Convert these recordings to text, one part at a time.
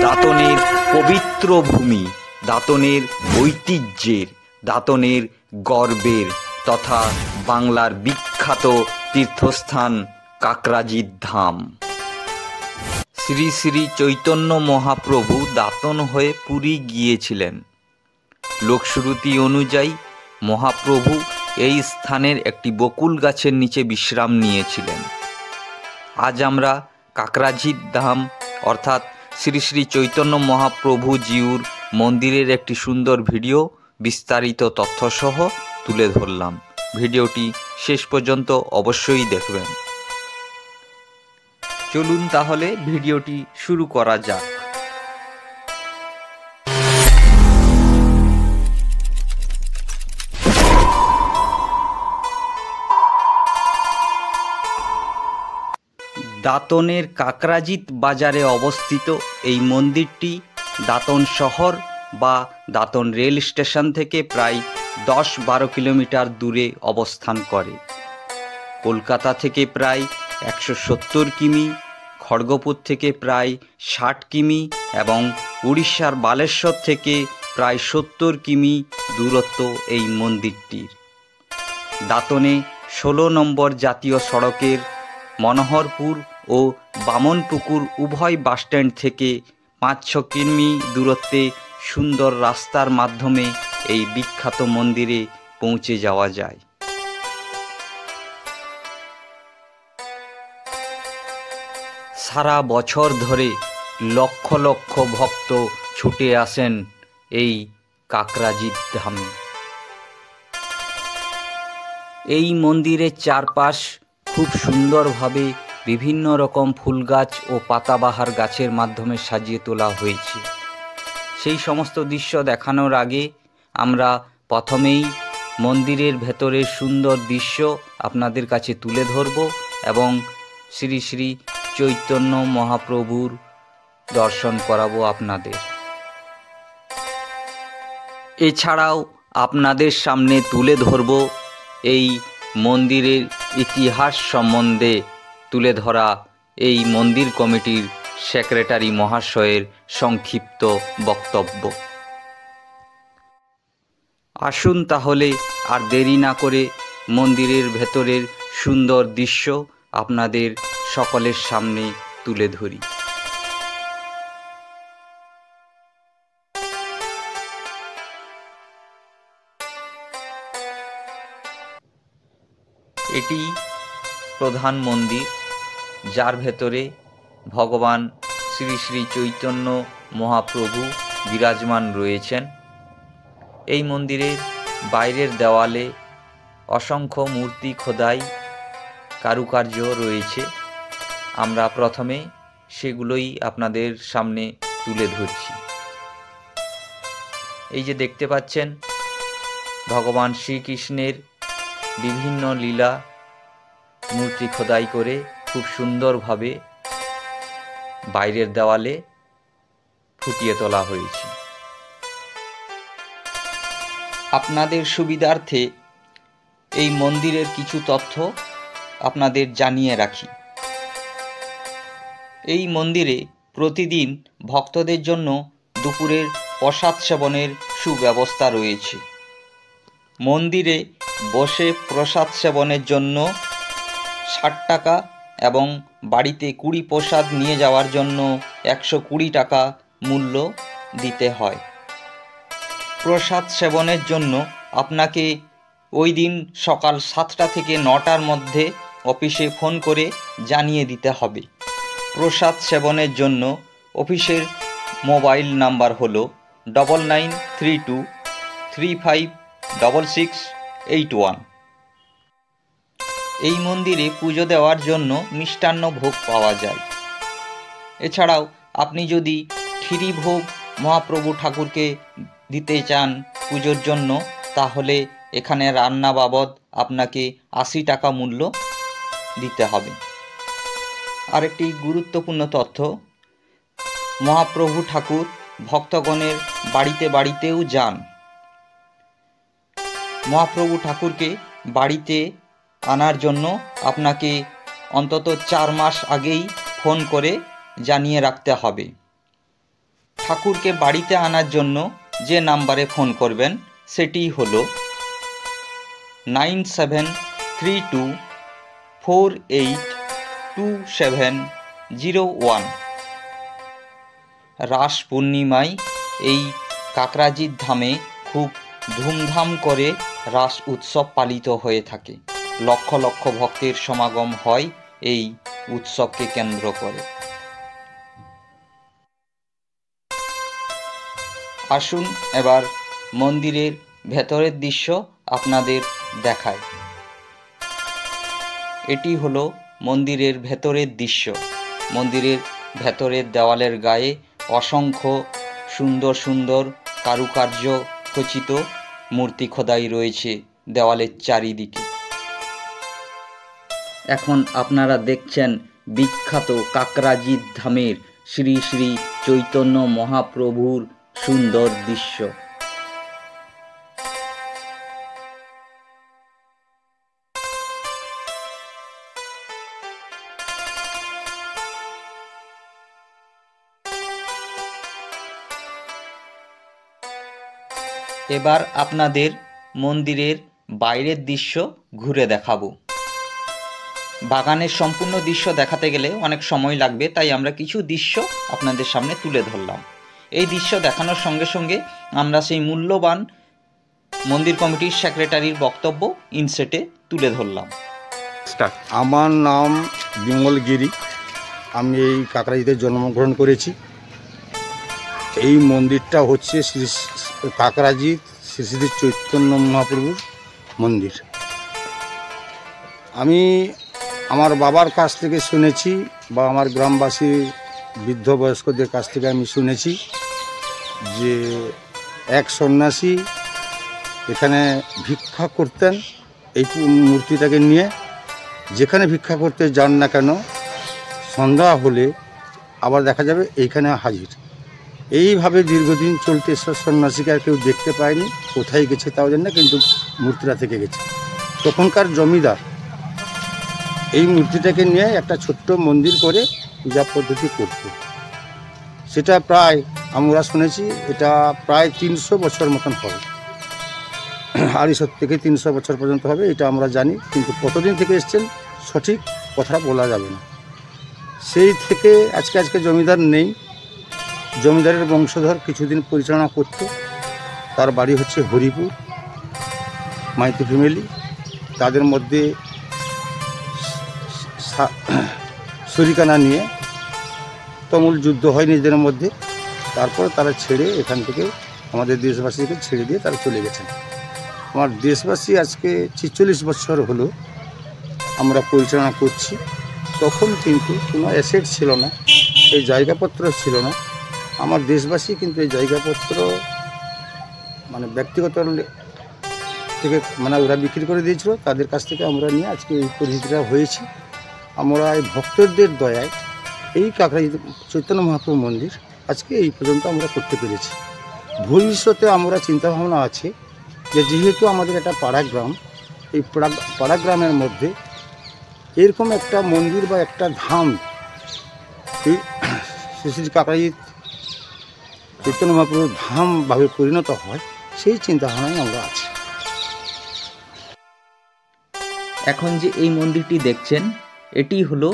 দাঁতনের পবিত্র ভূমি, দাঁতনের ঐতিহ্যের, দাঁতনের গর্বের তথা বাংলার বিখ্যাত তীর্থস্থান কাকরাজির ধাম। শ্রী শ্রী চৈতন্য মহাপ্রভু দাঁতন হয়ে পুরী গিয়েছিলেন। লোকশ্রুতি অনুযায়ী মহাপ্রভু এই স্থানের একটি বকুল গাছের নিচে বিশ্রাম নিয়েছিলেন। আজ আমরা কাকরাজির ধাম অর্থাৎ শ্রী শ্রী চৈতন্য মহাপ্রভু জিউর মন্দিরের একটি সুন্দর ভিডিও বিস্তারিত তথ্যসহ তুলে ধরলাম। ভিডিওটি শেষ পর্যন্ত অবশ্যই দেখবেন। চলুন তাহলে ভিডিওটি শুরু করা যাক। দাঁতনের কাকরাজিত বাজারে অবস্থিত এই মন্দিরটি দাঁতন শহর বা দাঁতন রেল স্টেশন থেকে প্রায় 10-12 কিলোমিটার দূরে অবস্থান করে। কলকাতা থেকে প্রায় 170 কিমি, খড়গপুর থেকে প্রায় 60 কিমি এবং উড়িষ্যার বালেশ্বর থেকে প্রায় 70 কিমি দূরত্ব এই মন্দিরটির। দাঁতনে 16 নম্বর জাতীয় সড়কের মনোহরপুর ও বামনপুকুর উভয় বাসস্ট্যান্ড থেকে 5-6 কিমি দূরত্বে সুন্দর রাস্তার মাধ্যমে এই বিখ্যাত মন্দিরে পৌঁছে যাওয়া যায়। সারা বছর ধরে লক্ষ লক্ষ ভক্ত ছুটে আসেন এই কাকরাজির ধামে। এই মন্দিরের চারপাশ খুব সুন্দরভাবে বিভিন্ন রকম ফুল গাছ ও পাতাবাহার গাছের মাধ্যমে সাজিয়ে তোলা হয়েছে। সেই সমস্ত দৃশ্য দেখানোর আগে আমরা প্রথমেই মন্দিরের ভেতরের সুন্দর দৃশ্য আপনাদের কাছে তুলে ধরব এবং শ্রী শ্রী চৈতন্য মহাপ্রভুর দর্শন করাবো আপনাদের। এছাড়াও আপনাদের সামনে তুলে ধরব এই মন্দিরের ইতিহাস সম্বন্ধে তুলে ধরা এই মন্দির কমিটির সেক্রেটারি মহাশয়ের সংক্ষিপ্ত বক্তব্য। আসুন তাহলে আর দেরি না করে মন্দিরের ভেতরের সুন্দর দৃশ্য আপনাদের সকলের সামনে তুলে ধরি। এটি প্রধান মন্দির, যার ভেতরে ভগবান শ্রী শ্রী চৈতন্য মহাপ্রভু বিরাজমান রয়েছেন। এই মন্দিরের বাইরের দেওয়ালে অসংখ্য মূর্তি খোদাই কারুকার্য রয়েছে। আমরা প্রথমে সেগুলোই আপনাদের সামনে তুলে ধরছি। এই যে দেখতে পাচ্ছেন ভগবান শ্রীকৃষ্ণের বিভিন্ন লীলা মূর্তি খোদাই করে খুব সুন্দরভাবে বাইরের দেওয়ালে ফুটিয়ে তোলা হয়েছে। আপনাদের সুবিধার্থে এই মন্দিরের কিছু তথ্য আপনাদের জানিয়ে রাখি। এই মন্দিরে প্রতিদিন ভক্তদের জন্য দুপুরের প্রসাদ সেবনের সুব্যবস্থা রয়েছে। মন্দিরে বসে প্রসাদ সেবনের জন্য 60 টাকা এবং বাড়িতে 20 প্রসাদ নিয়ে যাওয়ার জন্য 120 টাকা মূল্য দিতে হয়। প্রসাদ সেবনের জন্য আপনাকে ওই দিন সকাল 7টা থেকে 9টার মধ্যে অফিসে ফোন করে জানিয়ে দিতে হবে। প্রসাদ সেবনের জন্য অফিসের মোবাইল নাম্বার হলো 9932356681। এই মন্দিরে পুজো দেওয়ার জন্য মিষ্টান্ন ভোগ পাওয়া যায়। এছাড়াও আপনি যদি ক্ষীরি ভোগ মহাপ্রভু ঠাকুরকে দিতে চান পুজোর জন্য, তাহলে এখানে রান্না বাবদ আপনাকে 80 টাকা মূল্য দিতে হবে। আরেকটি গুরুত্বপূর্ণ তথ্য, মহাপ্রভু ঠাকুর ভক্তগণের বাড়িতে বাড়িতেও যান। মহাপ্রভু ঠাকুরকে বাড়িতে আনার জন্য আপনাকে অন্তত 4 মাস আগেই ফোন করে জানিয়ে রাখতে হবে। ঠাকুরকে বাড়িতে আনার জন্য যে নাম্বারে ফোন করবেন সেটি হলো 9732482701। রাস পূর্ণিমায় এই কাকরাজির ধামে খুব ধুমধাম করে রাস উৎসব পালিত হয়ে থাকে। লক্ষ লক্ষ ভক্তের সমাগম হয় এই উৎসবকে কেন্দ্র করে। আসুন এবার মন্দিরের ভেতরের দৃশ্য আপনাদের দেখায়। এটি হলো মন্দিরের ভেতরের দৃশ্য। মন্দিরের ভেতরের দেওয়ালের গায়ে অসংখ্য সুন্দর সুন্দর কারুকার্য খচিত মূর্তি খোদাই রয়েছে দেওয়ালের চারিদিকে। এখন আপনারা দেখছেন বিখ্যাত কাকরাজির ধামের শ্রী শ্রী চৈতন্য মহাপ্রভুর সুন্দর দৃশ্য। এবার আপনাদের মন্দিরের বাইরের দৃশ্য ঘুরে দেখাবো। বাগানের সম্পূর্ণ দৃশ্য দেখাতে গেলে অনেক সময় লাগবে, তাই আমরা কিছু দৃশ্য আপনাদের সামনে তুলে ধরলাম। এই দৃশ্য দেখানোর সঙ্গে সঙ্গে আমরা সেই মূল্যবান মন্দির কমিটির সেক্রেটারির বক্তব্য ইনসেটে তুলে ধরলাম। আমার নাম বিমল গিরি, আমি এই কাকরাজিতে জন্মগ্রহণ করেছি। এই মন্দিরটা হচ্ছে শ্রী কাকরাজি শ্রী শ্রী চৈতন্য মহাপ্রভুর মন্দির। আমি আমার বাবার কাছ থেকে শুনেছি বা আমার গ্রামবাসী বৃদ্ধ বয়স্কদের কাছ থেকে আমি শুনেছি যে এক সন্ন্যাসী এখানে ভিক্ষা করতেন এই মূর্তিটাকে নিয়ে। যেখানে ভিক্ষা করতে যান না কেন সন্ধ্যা হলে আবার দেখা যাবে এইখানে হাজির। এইভাবে দীর্ঘদিন চলতে সন্ন্যাসীকে আর কেউ দেখতে পায়নি, কোথায় গেছে তাও জানি না, কিন্তু মূর্তিটা থেকে গেছে। তখনকার জমিদার এই মূর্তিটাকে নিয়ে একটা ছোট্ট মন্দির করে পূজা পদ্ধতি করত। সেটা প্রায় আমরা শুনেছি এটা প্রায় 300 বছর মতন হবে, 250 থেকে 300 বছর পর্যন্ত হবে এটা আমরা জানি, কিন্তু কতদিন থেকে এসছেন সঠিক কথা বলা যাবে না। সেই থেকে আজকে জমিদার নেই, জমিদারের বংশধর কিছুদিন পরিচালনা করত। তার বাড়ি হচ্ছে হরিপুর, মাইতি ফ্যামিলি। তাদের মধ্যে শরিকানা নিয়ে তুমুল যুদ্ধ হয় নিজেদের মধ্যে। তারপর তারা ছেড়ে এখান থেকে আমাদের দেশবাসীকে ছেড়ে দিয়ে তারা চলে গেছেন। আমার দেশবাসী আজকে 46 বছর হলো আমরা পরিচালনা করছি। তখন কিন্তু কোনো অ্যাসেট ছিল না, এই জায়গাপত্র ছিল না। আমার দেশবাসী কিন্তু এই জায়গাপত্র মানে ব্যক্তিগত থেকে মানে ওরা বিক্রি করে দিয়েছিল, তাদের কাছ থেকে আমরা নিয়ে আজকে এই পরিস্থিতিটা হয়েছে। আমরা এই ভক্তদের দয়ায় এই কাকরাজি চৈতন্য মহাপ্রভু মন্দির আজকে এই পর্যন্ত আমরা করতে পেরেছি। ভবিষ্যতে আমরা চিন্তাভাবনা আছে যে যেহেতু আমাদের একটা পাড়া গ্রাম, এই পাড়া গ্রামের মধ্যে এরকম একটা মন্দির বা একটা ধাম এই শ্রী শ্রী কাকরাজি চৈতন্য মহাপ্রভুর ধামভাবে পরিণত হয়, সেই চিন্তাভাবনায় আমরা আছি। এখন যে এই মন্দিরটি দেখছেন এটি হলো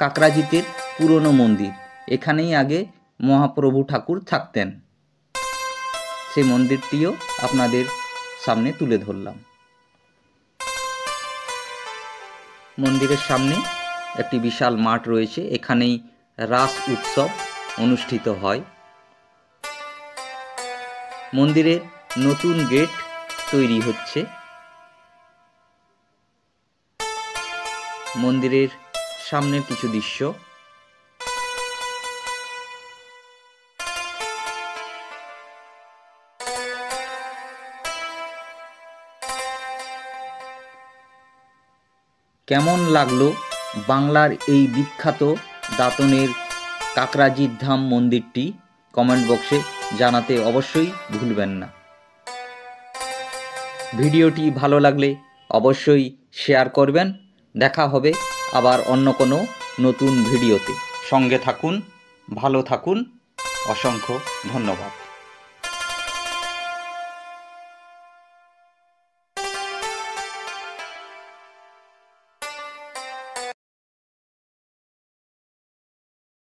কাকরাজিতের পুরনো মন্দির। এখানেই আগে মহাপ্রভু ঠাকুর থাকতেন। সেই মন্দিরটিও আপনাদের সামনে তুলে ধরলাম। মন্দিরের সামনে একটি বিশাল মাঠ রয়েছে, এখানেই রাস উৎসব অনুষ্ঠিত হয়। মন্দিরের নতুন গেট তৈরি হচ্ছে। মন্দিরের সামনের কিছু দৃশ্য। কেমন লাগলো বাংলার এই বিখ্যাত দাঁতনের কাকরাজির ধাম মন্দিরটি কমেন্ট বক্সে জানাতে অবশ্যই ভুলবেন না। ভিডিওটি ভালো লাগলে অবশ্যই শেয়ার করবেন। দেখা হবে আবার অন্য কোনো নতুন ভিডিওতে। সঙ্গে থাকুন, ভালো থাকুন, অসংখ্য ধন্যবাদ।